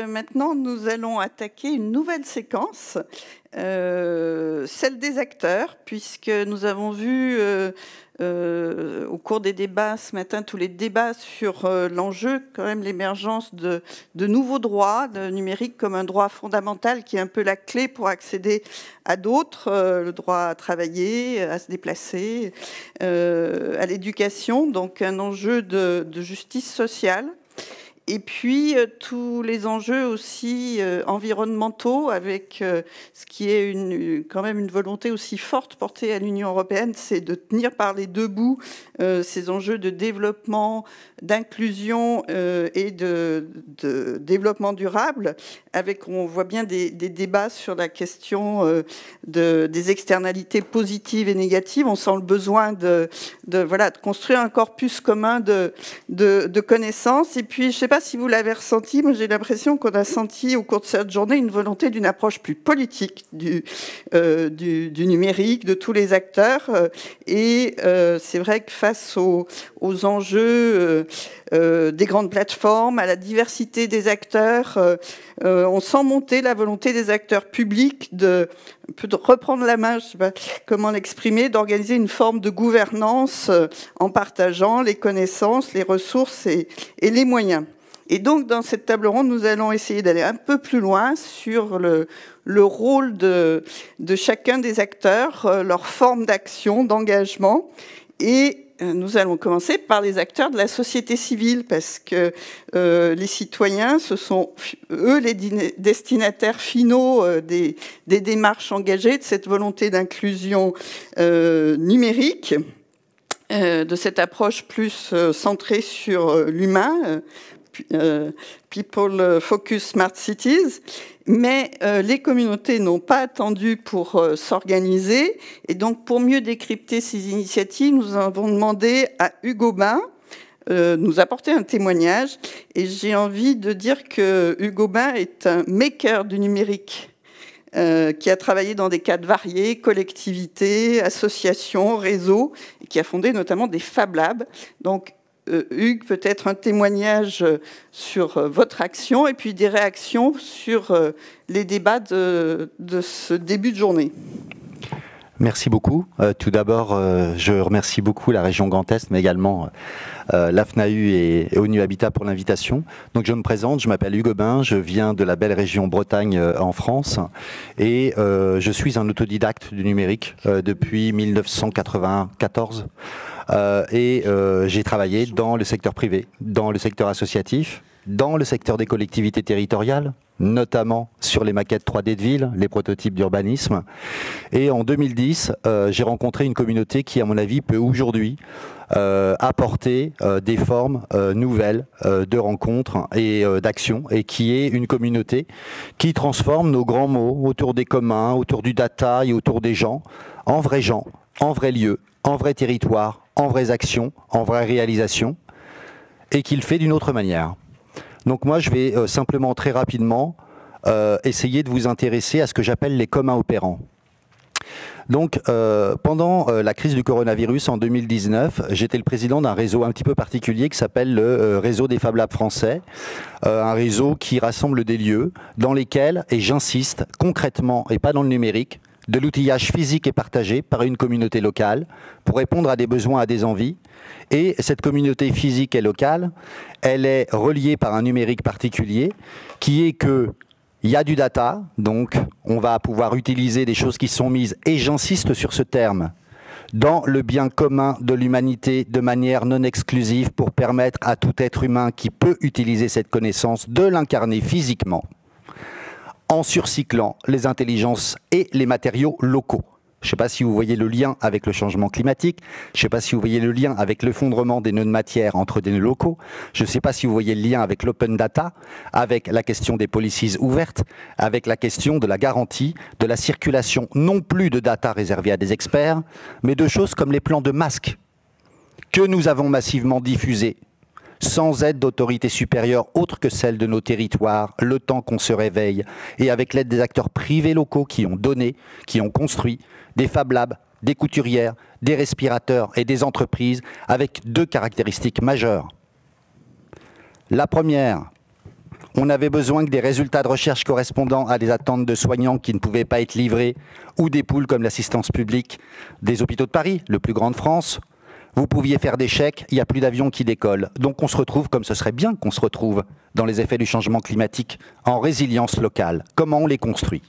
maintenant, nous allons attaquer une nouvelle séquence, celle des acteurs, puisque nous avons vu au cours des débats ce matin, tous les débats sur l'enjeu, quand même l'émergence de nouveaux droits, de numérique comme un droit fondamental qui est un peu la clé pour accéder à d'autres, le droit à travailler, à se déplacer, à l'éducation, donc un enjeu de justice sociale. Et puis, tous les enjeux aussi environnementaux, avec ce qui est quand même une volonté aussi forte portée à l'Union européenne, c'est de tenir par les deux bouts ces enjeux de développement, d'inclusion et de développement durable, avec, on voit bien des débats sur la question des externalités positives et négatives. On sent le besoin de construire un corpus commun de connaissances. Et puis, je ne sais pas si vous l'avez ressenti, moi j'ai l'impression qu'on a senti au cours de cette journée une volonté d'une approche plus politique du numérique, de tous les acteurs. Et c'est vrai que face aux enjeux des grandes plateformes, à la diversité des acteurs, on sent monter la volonté des acteurs publics de reprendre la main, je ne sais pas comment l'exprimer, d'organiser une forme de gouvernance en partageant les connaissances, les ressources et les moyens. Et donc, dans cette table ronde, nous allons essayer d'aller un peu plus loin sur le rôle de chacun des acteurs, leur forme d'action, d'engagement. Et nous allons commencer par les acteurs de la société civile, parce que les citoyens, ce sont eux les destinataires finaux des démarches engagées, de cette volonté d'inclusion numérique, de cette approche plus centrée sur l'humain, People Focus Smart Cities, mais les communautés n'ont pas attendu pour s'organiser, et donc pour mieux décrypter ces initiatives, nous avons demandé à Hugo Bain nous apporter un témoignage, et j'ai envie de dire que Hugo Bain est un maker du numérique, qui a travaillé dans des cadres variés, collectivités, associations, réseaux, et qui a fondé notamment des Fab Labs. Donc Hugues, peut-être un témoignage sur votre action et puis des réactions sur les débats de ce début de journée. Merci beaucoup. Tout d'abord, je remercie beaucoup la région Grand Est, mais également l'AFNAU et ONU Habitat pour l'invitation. Donc je me présente, je m'appelle Hugo Bain, je viens de la belle région Bretagne en France et je suis un autodidacte du numérique depuis 1994. J'ai travaillé dans le secteur privé, dans le secteur associatif, dans le secteur des collectivités territoriales, notamment sur les maquettes 3D de ville, les prototypes d'urbanisme. Et en 2010, j'ai rencontré une communauté qui, à mon avis, peut aujourd'hui apporter des formes nouvelles de rencontres et d'actions, et qui est une communauté qui transforme nos grands mots autour des communs, autour du data et autour des gens, en vrais lieux, en vrais territoires, en vraies actions, en vraies réalisations, et qui le fait d'une autre manière. Donc moi, je vais simplement très rapidement essayer de vous intéresser à ce que j'appelle les communs opérants. Donc, pendant la crise du coronavirus en 2019, j'étais le président d'un réseau un petit peu particulier qui s'appelle le réseau des Fab Labs français, un réseau qui rassemble des lieux dans lesquels, et j'insiste concrètement et pas dans le numérique, de l'outillage physique est partagé par une communauté locale pour répondre à des besoins, à des envies. Et cette communauté physique et locale, elle est reliée par un numérique particulier qui est que il y a du data, donc on va pouvoir utiliser des choses qui sont mises, et j'insiste sur ce terme, dans le bien commun de l'humanité de manière non exclusive pour permettre à tout être humain qui peut utiliser cette connaissance de l'incarner physiquement, en surcyclant les intelligences et les matériaux locaux. Je ne sais pas si vous voyez le lien avec le changement climatique, je ne sais pas si vous voyez le lien avec l'effondrement des nœuds de matière entre des nœuds locaux, je ne sais pas si vous voyez le lien avec l'open data, avec la question des policies ouvertes, avec la question de la garantie de la circulation non plus de data réservée à des experts, mais de choses comme les plans de masques que nous avons massivement diffusés sans aide d'autorités supérieures autres que celles de nos territoires, le temps qu'on se réveille, et avec l'aide des acteurs privés locaux qui ont donné, qui ont construit des Fab Labs, des couturières, des respirateurs et des entreprises avec deux caractéristiques majeures. La première, On avait besoin que des résultats de recherche correspondant à des attentes de soignants qui ne pouvaient pas être livrés, ou des poules comme l'assistance publique des hôpitaux de Paris, le plus grand de France. Vous pouviez faire des chèques, il n'y a plus d'avions qui décollent. Donc on se retrouve, comme ce serait bien qu'on se retrouve, dans les effets du changement climatique, en résilience locale. Comment on les construit ?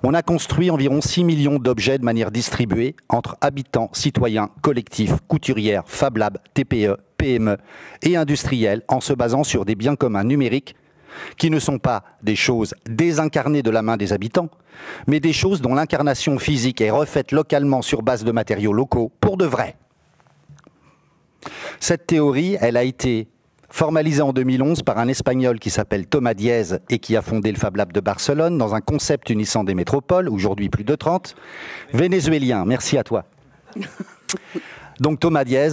On a construit environ 6 millions d'objets de manière distribuée entre habitants, citoyens, collectifs, couturières, Fab Lab, TPE, PME et industriels en se basant sur des biens communs numériques qui ne sont pas des choses désincarnées de la main des habitants, mais des choses dont l'incarnation physique est refaite localement sur base de matériaux locaux pour de vrai. Cette théorie, elle a été formalisé en 2011 par un Espagnol qui s'appelle Thomas Diez et qui a fondé le Fab Lab de Barcelone dans un concept unissant des métropoles, aujourd'hui plus de 30, vénézuélien. Merci à toi. Donc Thomas Diez,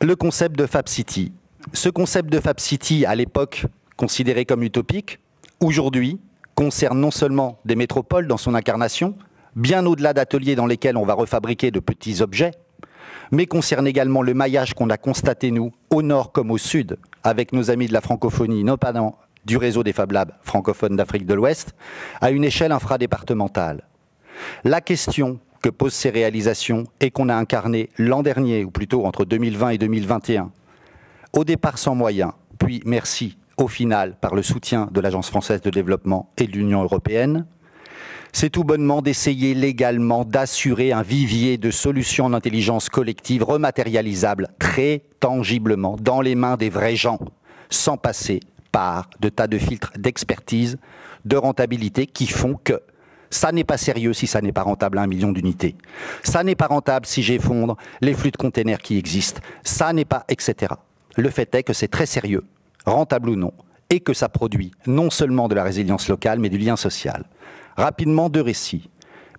le concept de Fab City. Ce concept de Fab City, à l'époque considéré comme utopique, aujourd'hui concerne non seulement des métropoles dans son incarnation, bien au-delà d'ateliers dans lesquels on va refabriquer de petits objets, mais concerne également le maillage qu'on a constaté, nous, au nord comme au sud, avec nos amis de la francophonie, notamment du réseau des Fab Labs francophones d'Afrique de l'Ouest, à une échelle infradépartementale. La question que posent ces réalisations est qu'on a incarné l'an dernier, ou plutôt entre 2020 et 2021, au départ sans moyens, puis merci, au final, par le soutien de l'Agence française de développement et de l'Union européenne, c'est tout bonnement d'essayer légalement d'assurer un vivier de solutions en intelligence collective rematérialisables très tangiblement dans les mains des vrais gens, sans passer par de tas de filtres d'expertise, de rentabilité qui font que ça n'est pas sérieux si ça n'est pas rentable à 1 million d'unités. Ça n'est pas rentable si j'effondre les flux de containers qui existent. Ça n'est pas, etc. Le fait est que c'est très sérieux, rentable ou non, et que ça produit non seulement de la résilience locale, mais du lien social. Rapidement, 2 récits.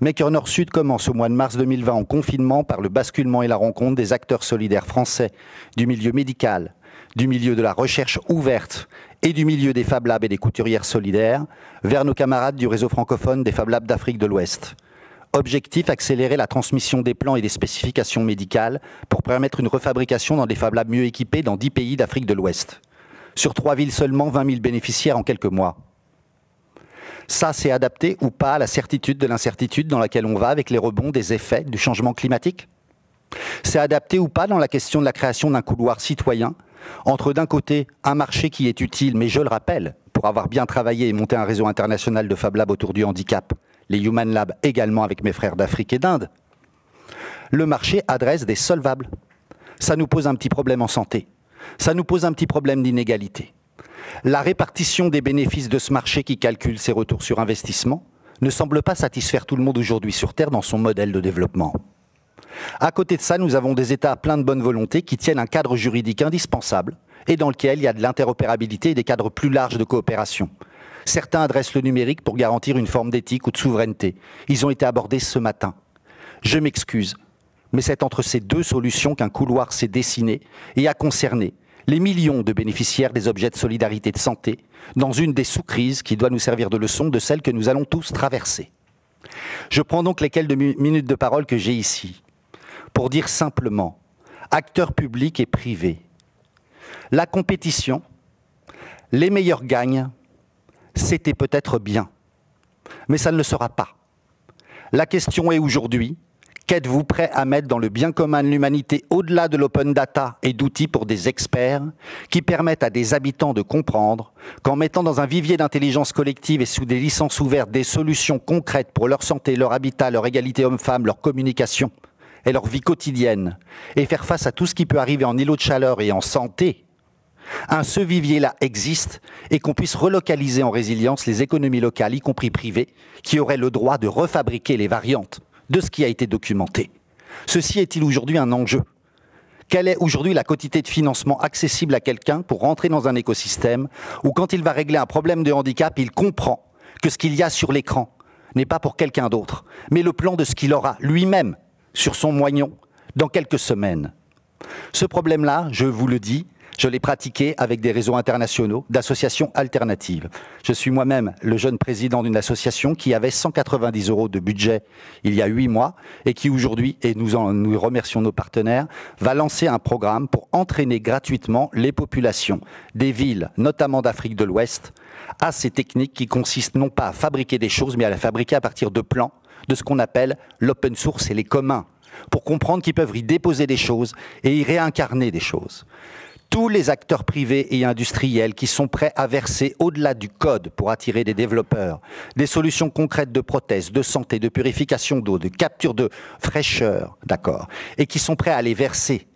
Maker Nord-Sud commence au mois de mars 2020 en confinement par le basculement et la rencontre des acteurs solidaires français du milieu médical, du milieu de la recherche ouverte et du milieu des Fab Labs et des couturières solidaires vers nos camarades du réseau francophone des Fab Labs d'Afrique de l'Ouest. Objectif, accélérer la transmission des plans et des spécifications médicales pour permettre une refabrication dans des Fab Labs mieux équipés dans 10 pays d'Afrique de l'Ouest. Sur 3 villes seulement, 20 000 bénéficiaires en quelques mois. Ça, c'est adapté ou pas à la certitude de l'incertitude dans laquelle on va avec les rebonds des effets du changement climatique? C'est adapté ou pas dans la question de la création d'un couloir citoyen entre d'un côté un marché qui est utile, mais je le rappelle, pour avoir bien travaillé et monté un réseau international de Fab Lab autour du handicap, les Human Lab également avec mes frères d'Afrique et d'Inde, le marché adresse des solvables. Ça nous pose un petit problème en santé. Ça nous pose un petit problème d'inégalité. La répartition des bénéfices de ce marché qui calcule ses retours sur investissement ne semble pas satisfaire tout le monde aujourd'hui sur Terre dans son modèle de développement. À côté de ça, nous avons des États pleins de bonne volonté qui tiennent un cadre juridique indispensable et dans lequel il y a de l'interopérabilité et des cadres plus larges de coopération. Certains adressent le numérique pour garantir une forme d'éthique ou de souveraineté. Ils ont été abordés ce matin. Je m'excuse, mais c'est entre ces 2 solutions qu'un couloir s'est dessiné et a concerné les millions de bénéficiaires des objets de solidarité de santé dans une des sous-crises qui doit nous servir de leçon de celle que nous allons tous traverser. Je prends donc les quelques minutes de parole que j'ai ici pour dire simplement, acteurs publics et privés, la compétition, les meilleurs gagnent, c'était peut-être bien, mais ça ne le sera pas. La question est aujourd'hui, qu'êtes-vous prêt à mettre dans le bien commun de l'humanité au-delà de l'open data et d'outils pour des experts qui permettent à des habitants de comprendre qu'en mettant dans un vivier d'intelligence collective et sous des licences ouvertes des solutions concrètes pour leur santé, leur habitat, leur égalité homme-femme, leur communication et leur vie quotidienne et faire face à tout ce qui peut arriver en îlot de chaleur et en santé, ce vivier-là existe et qu'on puisse relocaliser en résilience les économies locales, y compris privées, qui auraient le droit de refabriquer les variantes de ce qui a été documenté. Ceci est-il aujourd'hui un enjeu? Quelle est aujourd'hui la quantité de financement accessible à quelqu'un pour rentrer dans un écosystème où quand il va régler un problème de handicap, il comprend que ce qu'il y a sur l'écran n'est pas pour quelqu'un d'autre, mais le plan de ce qu'il aura lui-même sur son moignon dans quelques semaines. Ce problème-là, je vous le dis, Je l'ai pratiqué avec des réseaux internationaux d'associations alternatives. Je suis moi-même le jeune président d'une association qui avait 190 € de budget il y a 8 mois et qui aujourd'hui, et nous remercions nos partenaires, va lancer un programme pour entraîner gratuitement les populations des villes, notamment d'Afrique de l'Ouest, à ces techniques qui consistent non pas à fabriquer des choses, mais à les fabriquer à partir de plans, de ce qu'on appelle l'open source et les communs, pour comprendre qu'ils peuvent y déposer des choses et y réincarner des choses. Tous les acteurs privés et industriels qui sont prêts à verser au-delà du code pour attirer des développeurs, des solutions concrètes de prothèses, de santé, de purification d'eau, de capture de fraîcheur, d'accord, et qui sont prêts à les verser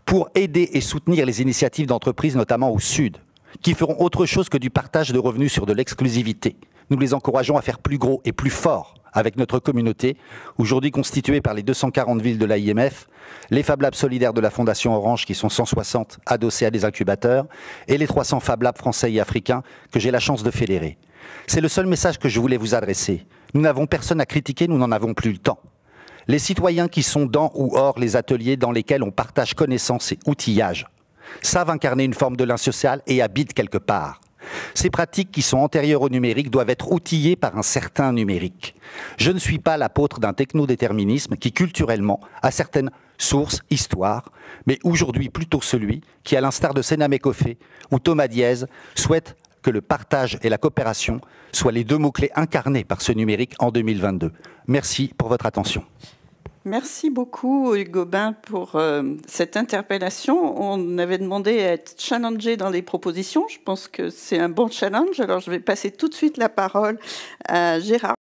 pour aider et soutenir les initiatives d'entreprises, notamment au Sud, qui feront autre chose que du partage de revenus sur de l'exclusivité. Nous les encourageons à faire plus gros et plus fort avec notre communauté, aujourd'hui constituée par les 240 villes de l'AIMF, les Fab Labs solidaires de la Fondation Orange, qui sont 160 adossés à des incubateurs, et les 300 Fab Labs français et africains que j'ai la chance de fédérer. C'est le seul message que je voulais vous adresser. Nous n'avons personne à critiquer, nous n'en avons plus le temps. Les citoyens qui sont dans ou hors les ateliers dans lesquels on partage connaissances et outillage savent incarner une forme de lien social et habitent quelque part. Ces pratiques qui sont antérieures au numérique doivent être outillées par un certain numérique. Je ne suis pas l'apôtre d'un technodéterminisme qui, culturellement, a certaines sources, histoires, mais aujourd'hui plutôt celui qui, à l'instar de Sename Koffé ou Thomas Diez, souhaite que le partage et la coopération soient les deux mots-clés incarnés par ce numérique en 2022. Merci pour votre attention. Merci beaucoup, Hugo Bain, pour cette interpellation. On avait demandé à être challengé dans les propositions. Je pense que c'est un bon challenge. Alors, je vais passer tout de suite la parole à Gérard.